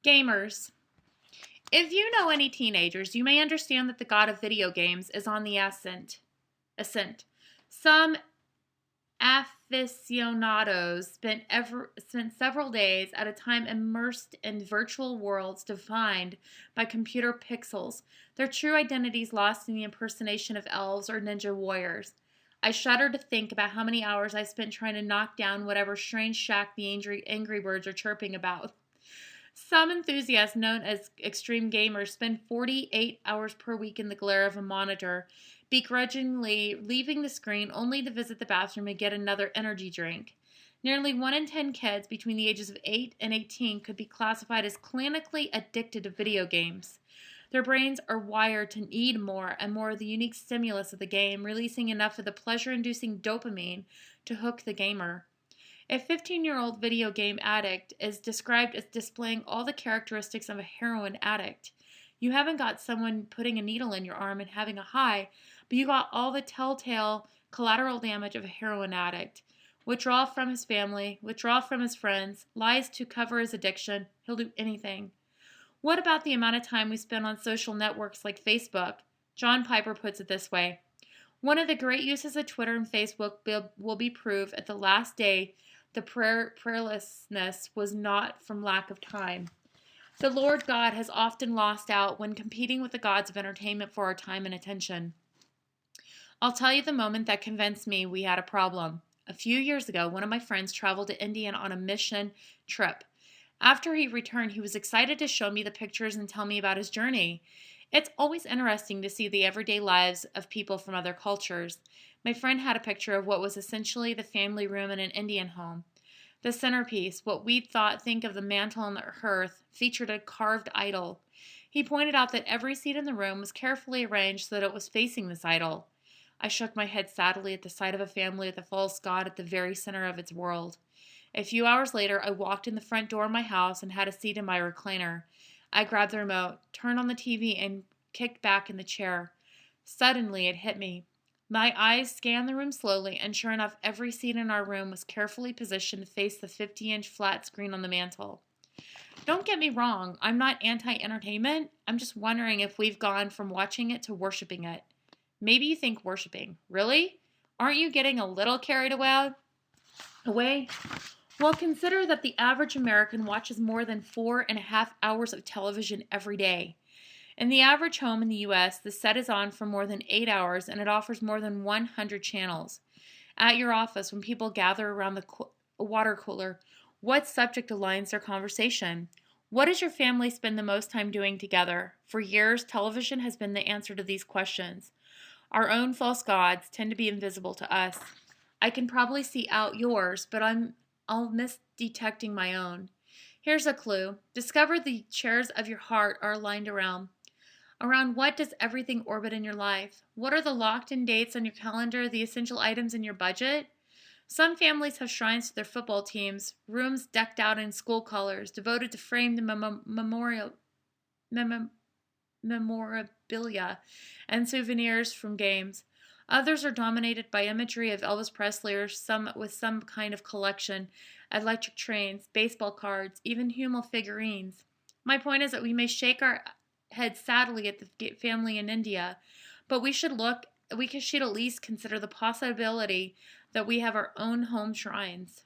Gamers. If you know any teenagers, you may understand that the god of video games is on the ascent. Some aficionados spent several days at a time immersed in virtual worlds defined by computer pixels, their true identities lost in the impersonation of elves or ninja warriors. I shudder to think about how many hours I spent trying to knock down whatever strange shack the angry birds are chirping about. Some enthusiasts, known as extreme gamers, spend 48 hours per week in the glare of a monitor, begrudgingly leaving the screen only to visit the bathroom and get another energy drink. Nearly 1 in 10 kids between the ages of 8 and 18 could be classified as clinically addicted to video games. Their brains are wired to need more and more of the unique stimulus of the game, releasing enough of the pleasure-inducing dopamine to hook the gamer. A 15-year-old video game addict is described as displaying all the characteristics of a heroin addict. You haven't got someone putting a needle in your arm and having a high, but you got all the telltale collateral damage of a heroin addict. Withdrawal from his family, withdrawal from his friends, lies to cover his addiction. He'll do anything. What about the amount of time we spend on social networks like Facebook? John Piper puts it this way. One of the great uses of Twitter and Facebook will be proved at the last day the prayerlessness was not from lack of time. The Lord God has often lost out when competing with the gods of entertainment for our time and attention. I'll tell you the moment that convinced me we had a problem. A few years ago, one of my friends traveled to India on a mission trip. After he returned, he was excited to show me the pictures and tell me about his journey. It's always interesting to see the everyday lives of people from other cultures. My friend had a picture of what was essentially the family room in an Indian home. The centerpiece, what we'd think of the mantle on the hearth, featured a carved idol. He pointed out that every seat in the room was carefully arranged so that it was facing this idol. I shook my head sadly at the sight of a family with a false god at the very center of its world. A few hours later, I walked in the front door of my house and had a seat in my recliner. I grabbed the remote, turned on the TV, and kicked back in the chair. Suddenly, it hit me. My eyes scanned the room slowly, and sure enough, every seat in our room was carefully positioned to face the 50-inch flat screen on the mantel. Don't get me wrong, I'm not anti-entertainment. I'm just wondering if we've gone from watching it to worshiping it. Maybe you think worshiping. Really? Aren't you getting a little carried away? Well, consider that the average American watches more than 4.5 hours of television every day. In the average home in the U.S., the set is on for more than 8 hours, and it offers more than 100 channels. At your office, when people gather around the water cooler, what subject aligns their conversation? What does your family spend the most time doing together? For years, television has been the answer to these questions. Our own false gods tend to be invisible to us. I can probably see out yours, but I'll miss detecting my own. Here's a clue. Discover the chairs of your heart are aligned around. Around what does everything orbit in your life? What are the locked-in dates on your calendar, the essential items in your budget? Some families have shrines to their football teams, rooms decked out in school colors, devoted to framed memorabilia and souvenirs from games. Others are dominated by imagery of Elvis Presley or some kind of collection, electric trains, baseball cards, even human figurines. My point is that we may shake our head sadly at the family in India, but we should at least consider the possibility that we have our own home shrines.